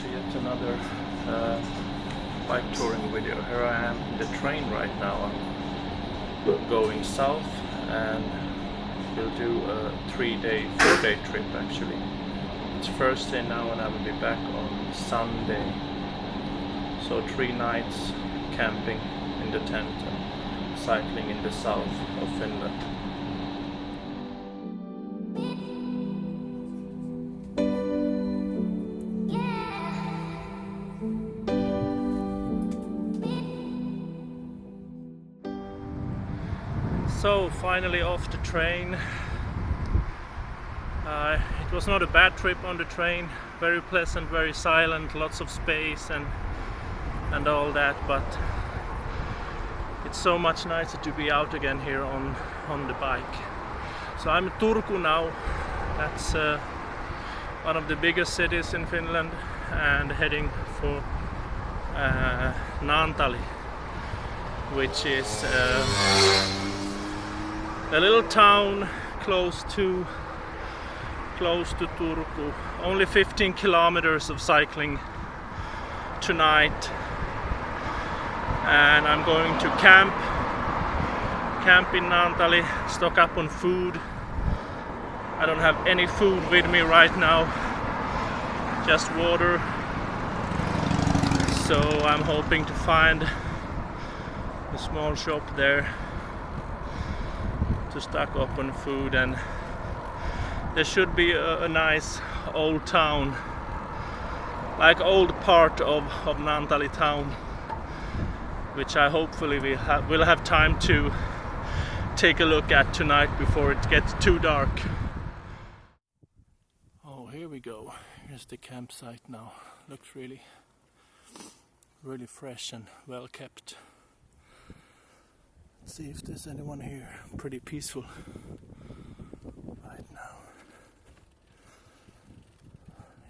to yet another bike touring video. Here I am in the train right now. I'm going south and we'll do a 4-day trip actually. It's Thursday now and I will be back on Sunday. So 3 nights camping in the tent and cycling in the south of Finland. So finally off the train. It was not a bad trip on the train, very pleasant, very silent, lots of space and all that, but it's so much nicer to be out again here on the bike. So I'm in Turku now. That's one of the biggest cities in Finland, and heading for Naantali, which is a little town close to Turku. Only 15 kilometers of cycling tonight, and I'm going to camp in Naantali, stock up on food. I don't have any food with me right now, just water, so I'm hoping to find a small shop there to stock up on food. And there should be a nice old town, like old part of Naantali town, which I hopefully will have time to take a look at tonight before it gets too dark. Oh, here we go. Here's the campsite now. Looks really fresh and well kept. Let's see if there's anyone here. Pretty peaceful right now.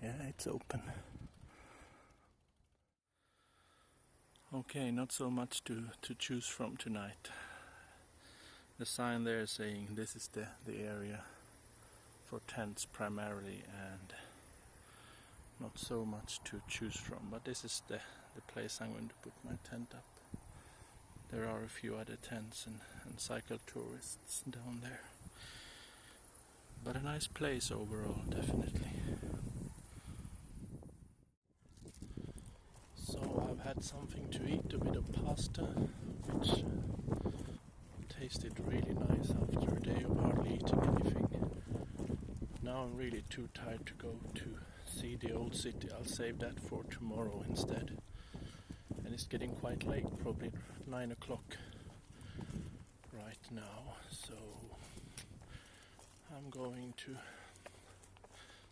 Yeah, it's open. Okay, not so much to choose from tonight. The sign there is saying this is the area for tents primarily, and not so much to choose from, but this is the place I'm going to put my tent up. There are a few other tents and cycle tourists down there, but a nice place overall, definitely. So I've had something to eat, a bit of pasta, which tasted really nice after a day of hardly eating anything. Now I'm really too tired to go to see the old city. I'll save that for tomorrow instead. And it's getting quite late, probably 9 o'clock right now, so I'm going to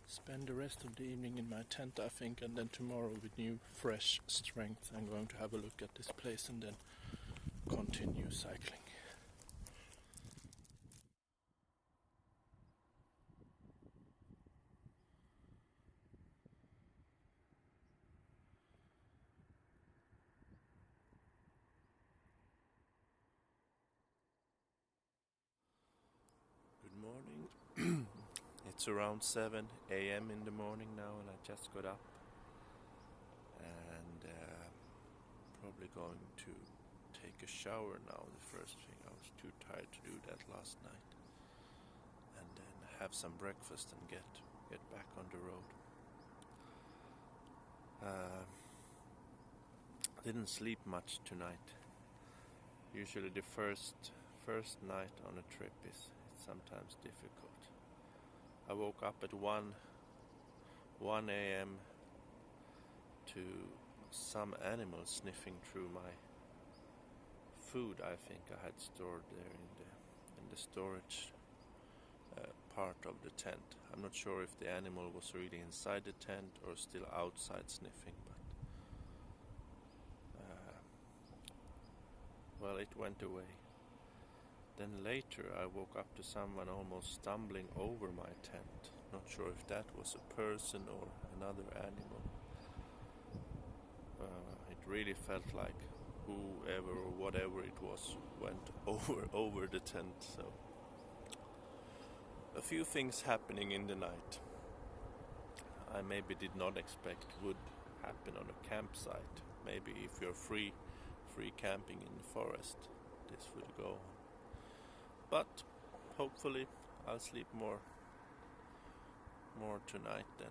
spend the rest of the evening in my tent, I think, and then tomorrow with new fresh strength I'm going to have a look at this place and then continue cycling. Morning. It's around 7 a.m. in the morning now, and I just got up and probably going to take a shower now. The first thing, I was too tired to do that last night, and then have some breakfast and get back on the road. Didn't sleep much tonight. Usually the first night on a trip is sometimes difficult. I woke up at 1 a.m. to some animal sniffing through my food. I think I had stored there in the storage part of the tent. I'm not sure if the animal was really inside the tent or still outside sniffing, but well, it went away. Then later I woke up to someone almost stumbling over my tent. Not sure if that was a person or another animal. It really felt like whoever or whatever it was went over the tent. So a few things happening in the night. I maybe did not expect would happen on a campsite. Maybe if you're free camping in the forest, this would go on. But hopefully I'll sleep more tonight then.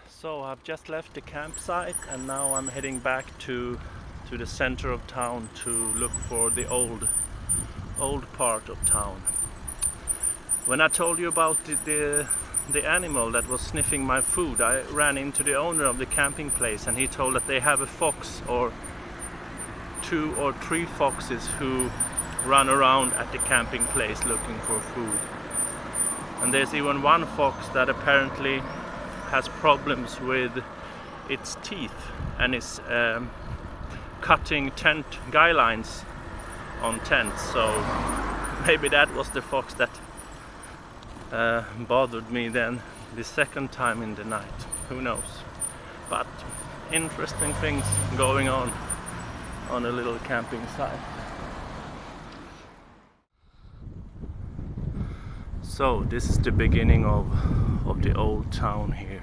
So I've just left the campsite and now I'm heading back to the center of town to look for the old part of town. When I told you about the animal that was sniffing my food, I ran into the owner of the camping place and he told that they have a fox or 2 or 3 foxes who run around at the camping place looking for food. And there's even one fox that apparently has problems with its teeth and is cutting tent guy lines on tents, so maybe that was the fox that bothered me then the second time in the night. Who knows? But interesting things going on a little camping site. So this is the beginning of the old town here.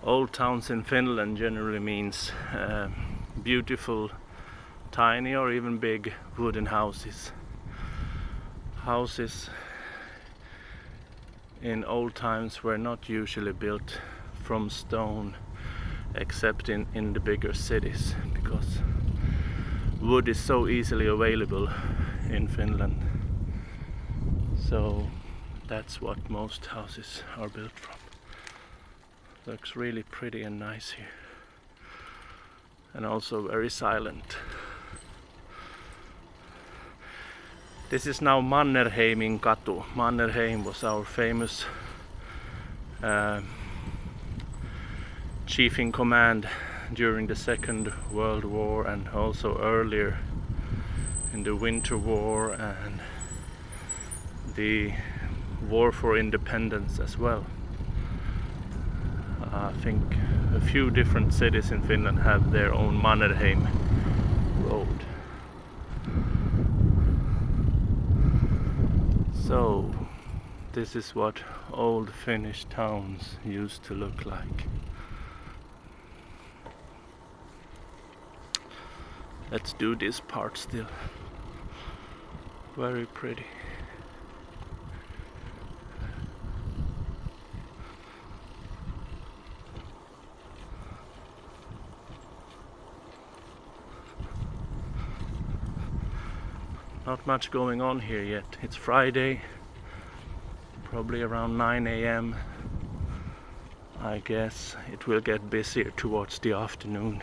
Old towns in Finland generally means beautiful, tiny or even big wooden houses. Houses in old times were not usually built from stone except in the bigger cities, because wood is so easily available in Finland. So that's what most houses are built from. Looks really pretty and nice here. And also very silent. This is now Mannerheimin katu. Mannerheim was our famous chief in command during the Second World War and also earlier in the Winter War and the War for Independence as well. I think a few different cities in Finland have their own Mannerheim road. So this is what old Finnish towns used to look like. Let's do this part still. Very pretty. Not much going on here yet. It's Friday, probably around 9 AM. I guess it will get busier towards the afternoon.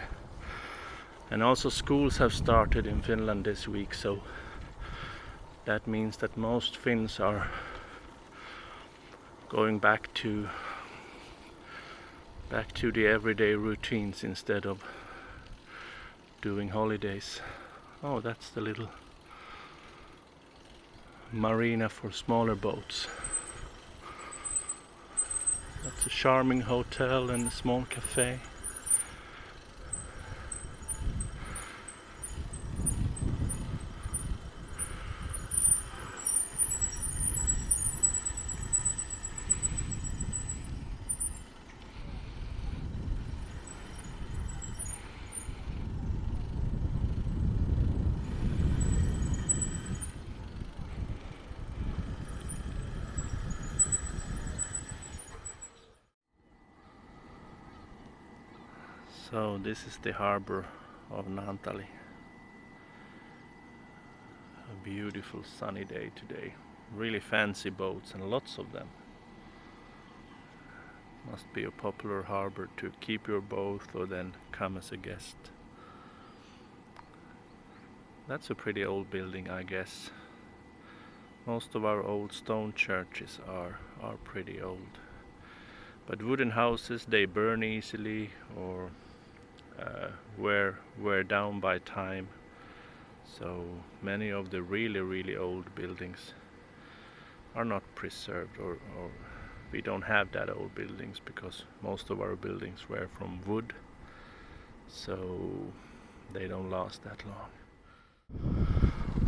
And also schools have started in Finland this week, so that means that most Finns are going back to the everyday routines instead of doing holidays. Oh, that's the little marina for smaller boats. That's a charming hotel and a small cafe. So this is the harbor of Naantali. A beautiful sunny day today. Really fancy boats and lots of them. Must be a popular harbor to keep your boat or then come as a guest. That's a pretty old building, I guess. Most of our old stone churches are pretty old. But wooden houses, they burn easily or wear down by time. So many of the really old buildings are not preserved, or we don't have that old buildings because most of our buildings were from wood, so they don't last that long.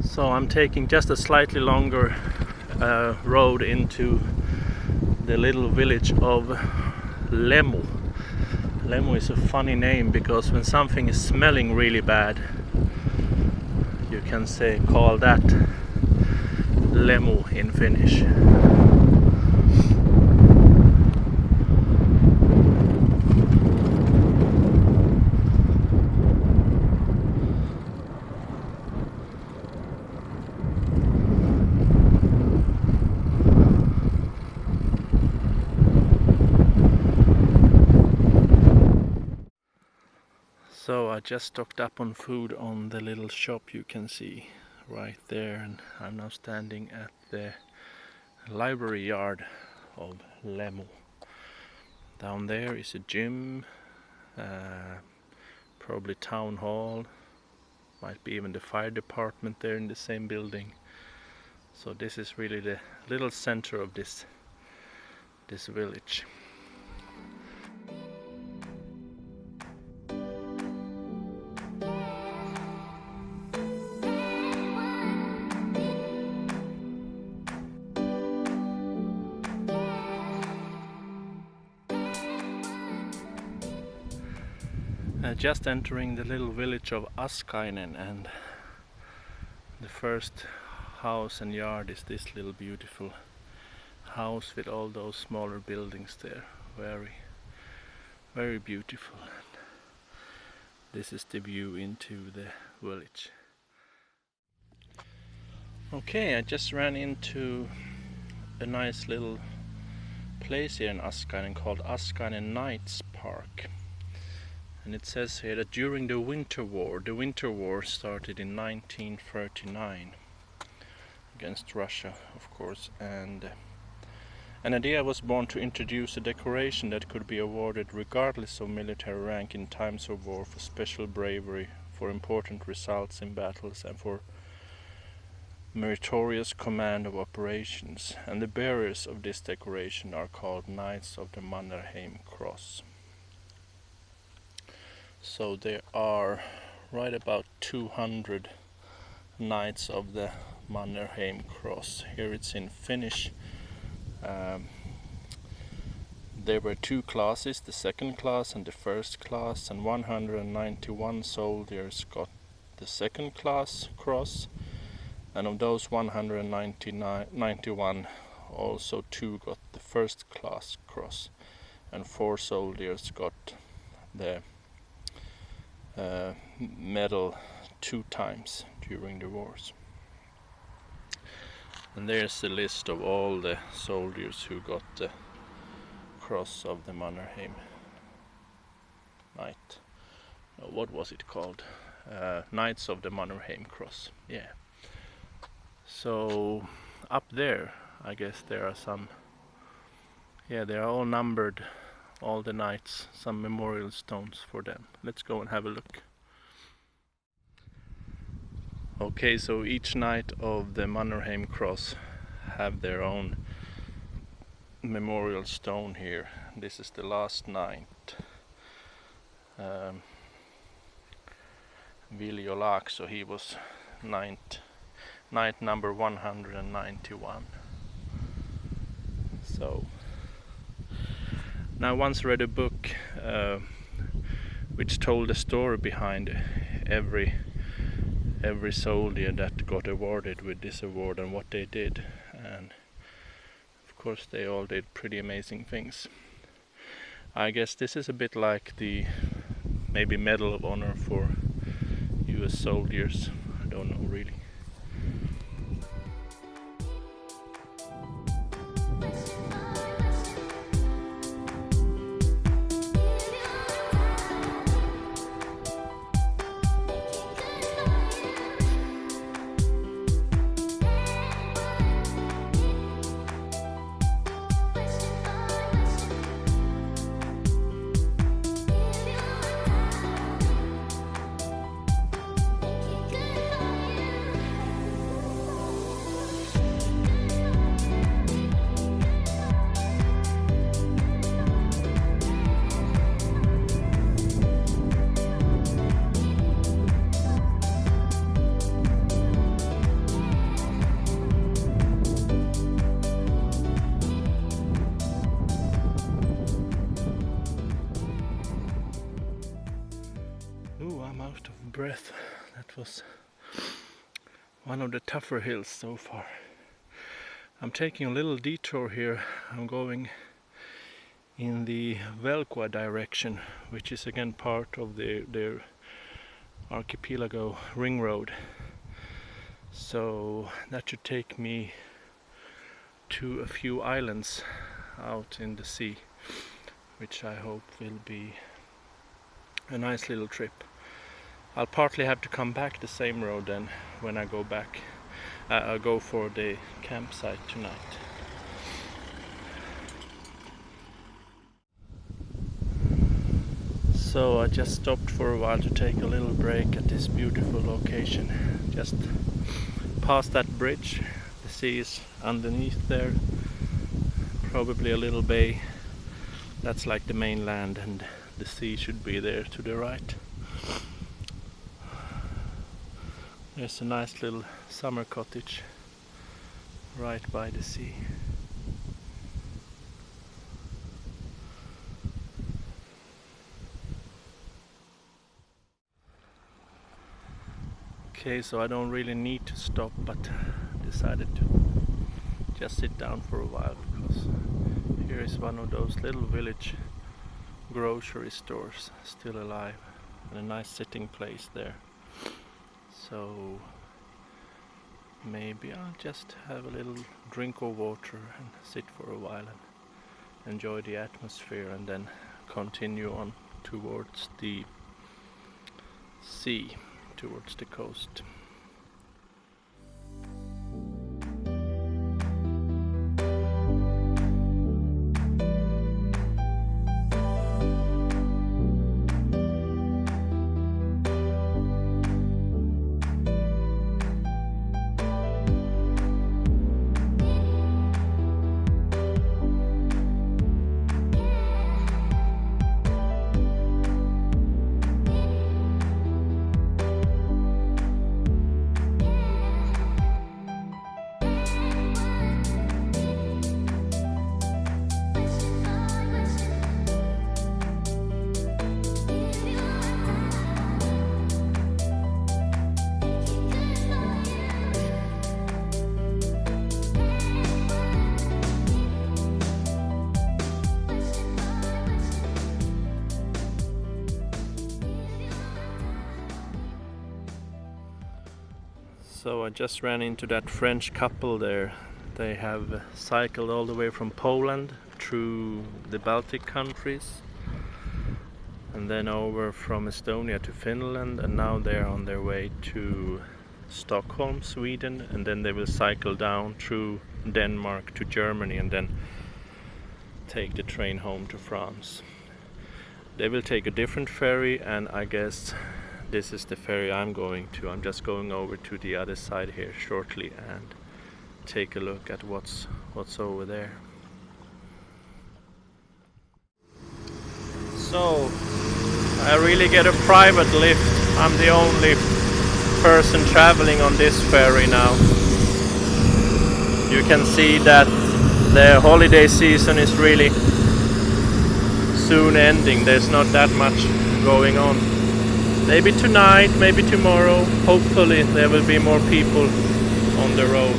So I'm taking just a slightly longer road into the little village of Lemu. Lemu is a funny name because when something is smelling really bad, you can call that Lemu in Finnish. So I just stocked up on food on the little shop you can see right there, and I'm now standing at the library yard of Lemu. Down there is a gym, probably town hall, might be even the fire department there in the same building. So this is really the little center of this village. Just entering the little village of Askainen, and the first house and yard is this little beautiful house with all those smaller buildings there. Very, very beautiful. This is the view into the village. Okay, I just ran into a nice little place here in Askainen called Askainen Knights Park. And it says here that during the Winter War started in 1939 against Russia, of course, and an idea was born to introduce a decoration that could be awarded regardless of military rank in times of war for special bravery, for important results in battles, and for meritorious command of operations. And the bearers of this decoration are called Knights of the Mannerheim Cross. So there are right about 200 Knights of the Mannerheim Cross. Here it's in Finnish. There were two classes, the second class and the first class, and 191 soldiers got the second class cross, and of those 191 also 2 got the first class cross, and 4 soldiers got the medal 2 times during the wars. And there's the list of all the soldiers who got the cross of the Mannerheim Knight. What was it called? Knights of the Mannerheim Cross. Yeah. So up there, I guess there are some. Yeah, they are all numbered. All the knights, some memorial stones for them. Let's go and have a look. Okay, so each knight of the Mannerheim Cross have their own memorial stone here. This is the last knight, Viljo Laakso. He was knight number 191. So now, I once read a book which told the story behind every soldier that got awarded with this award and what they did, and of course they all did pretty amazing things. I guess this is a bit like the maybe Medal of Honor for US soldiers. I don't know really. breath. That was one of the tougher hills so far. I'm taking a little detour here. I'm going in the Velkua direction, which is again part of their Archipelago ring road. So that should take me to a few islands out in the sea, which I hope will be a nice little trip. I'll partly have to come back the same road then when I go back. I'll go for the campsite tonight. So I just stopped for a while to take a little break at this beautiful location. Just past that bridge, the sea is underneath there, probably a little bay. That's like the mainland, and the sea should be there to the right. There's a nice little summer cottage right by the sea. Okay, so I don't really need to stop, but decided to just sit down for a while because here is one of those little village grocery stores still alive, and a nice sitting place there. So maybe I'll just have a little drink of water and sit for a while and enjoy the atmosphere, and then continue on towards the sea, towards the coast. So I just ran into that French couple there. They have cycled all the way from Poland through the Baltic countries and then over from Estonia to Finland, and now they're on their way to Stockholm, Sweden, and then they will cycle down through Denmark to Germany and then take the train home to France. They will take a different ferry, and I guess this is the ferry I'm going to. I'm just going over to the other side here shortly and take a look at what's over there. So I really get a private lift. I'm the only person traveling on this ferry now. You can see that the holiday season is really soon ending. There's not that much going on. Maybe tonight, maybe tomorrow, hopefully there will be more people on the road.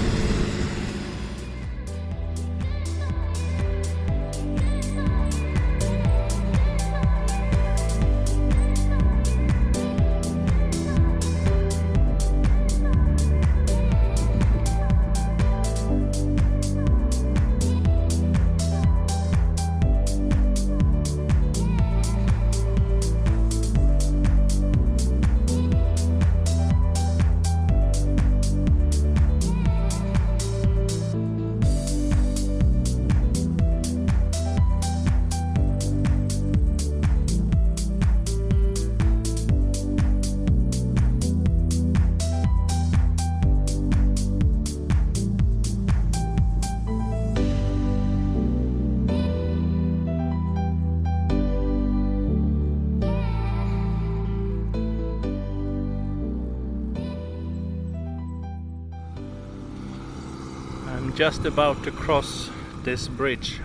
I'm just about to cross this bridge,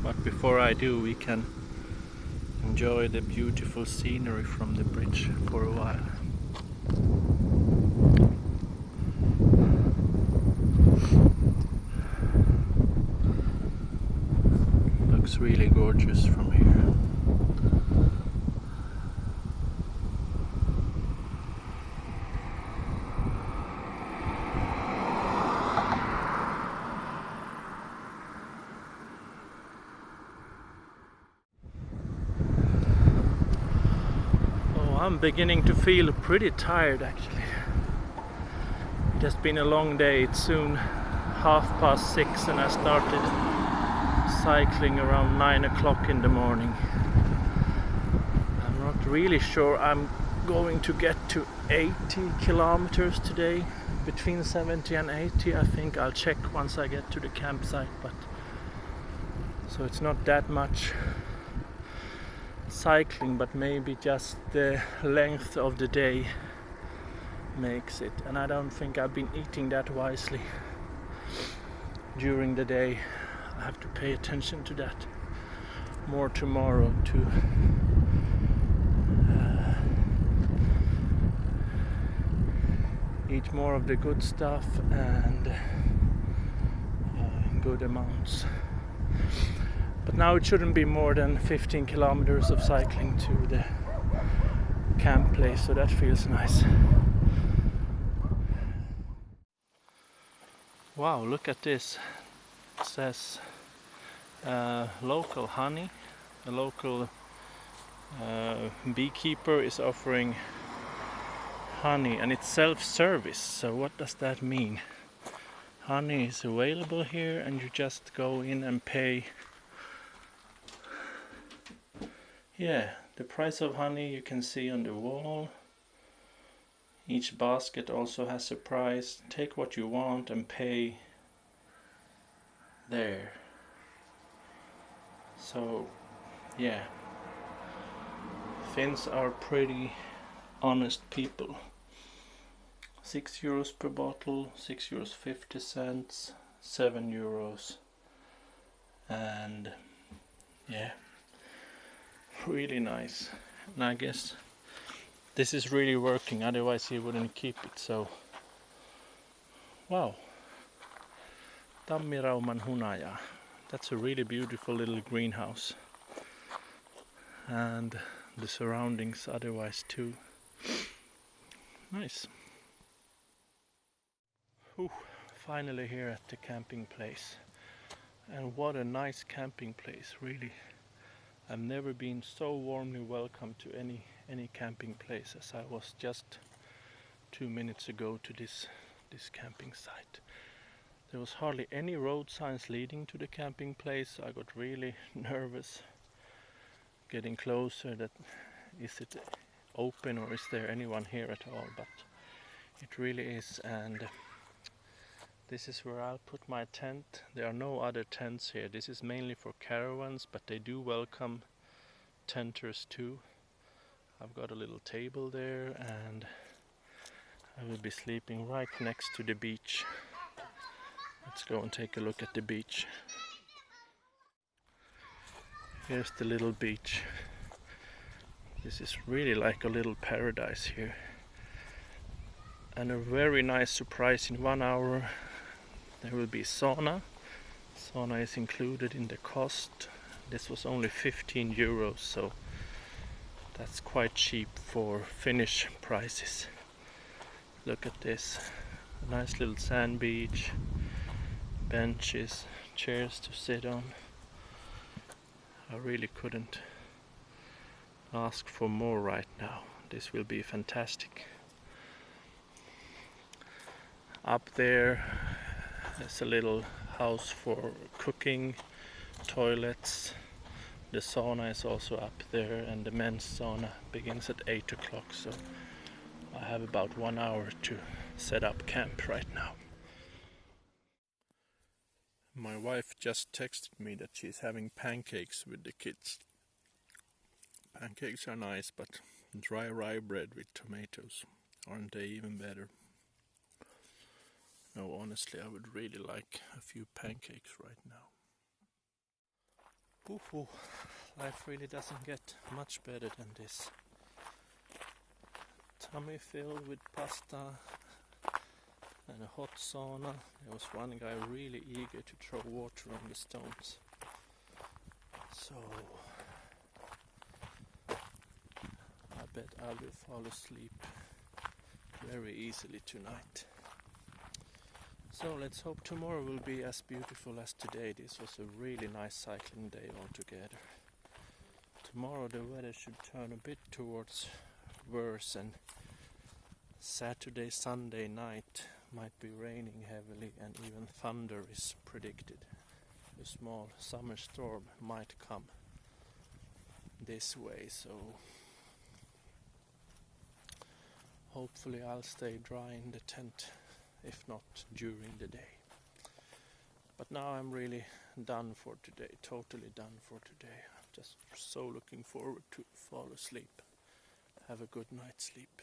but before I do, we can enjoy the beautiful scenery from the bridge for a while. is really gorgeous from here. I'm beginning to feel pretty tired actually. It has been a long day. It's soon 6:30 and I started cycling around 9 o'clock in the morning. I'm not really sure I'm going to get to 80 kilometers today. Between 70 and 80 I think. I'll check once I get to the campsite, but so it's not that much cycling, but maybe just the length of the day makes it. And I don't think I've been eating that wisely during the day. I have to pay attention to that more tomorrow to eat more of the good stuff and good amounts. But now it shouldn't be more than 15 kilometers of cycling to the camp place, so that feels nice. Wow, look at this. It says local honey. A local beekeeper is offering honey, and it's self-service. So what does that mean? Honey is available here and you just go in and pay. Yeah, the price of honey you can see on the wall. Each basket also has a price. Take what you want and pay there. So, yeah. Finns are pretty honest people. 6 euros per bottle, 6 euros 50 cents, 7 euros. And yeah. Really nice, and I guess this is really working, otherwise he wouldn't keep it. So wow, Tammirauman hunaja, that's a really beautiful little greenhouse, and the surroundings otherwise too nice. Whew, finally here at the camping place, and what a nice camping place, really. I've never been so warmly welcomed to any camping place as I was just 2 minutes ago to this camping site. There was hardly any road signs leading to the camping place, so I got really nervous getting closer. That is it open or is there anyone here at all? But it really is, and this is where I'll put my tent. There are no other tents here. This is mainly for caravans, but they do welcome tenters too. I've got a little table there and I will be sleeping right next to the beach. Let's go and take a look at the beach. Here's the little beach. This is really like a little paradise here. And a very nice surprise, in 1 hour there will be sauna. Sauna is included in the cost. This was only 15 euros, so that's quite cheap for Finnish prices. Look at this. A nice little sand beach, benches, chairs to sit on. I really couldn't ask for more right now. This will be fantastic. Up there there's a little house for cooking, toilets. The sauna is also up there, and the men's sauna begins at 8 o'clock, so I have about 1 hour to set up camp right now. My wife just texted me that she's having pancakes with the kids. Pancakes are nice, but dry rye bread with tomatoes, aren't they even better? No, honestly, I would really like a few pancakes right now. Ooh, life really doesn't get much better than this. Tummy filled with pasta and a hot sauna. There was one guy really eager to throw water on the stones. So I bet I will fall asleep very easily tonight. So let's hope tomorrow will be as beautiful as today. This was a really nice cycling day altogether. Tomorrow the weather should turn a bit towards worse, and Saturday, Sunday night might be raining heavily and even thunder is predicted. A small summer storm might come this way, so hopefully I'll stay dry in the tent, if not during the day. But now I'm really done for today, totally done for today. I'm just so looking forward to fall asleep. Have a good night's sleep.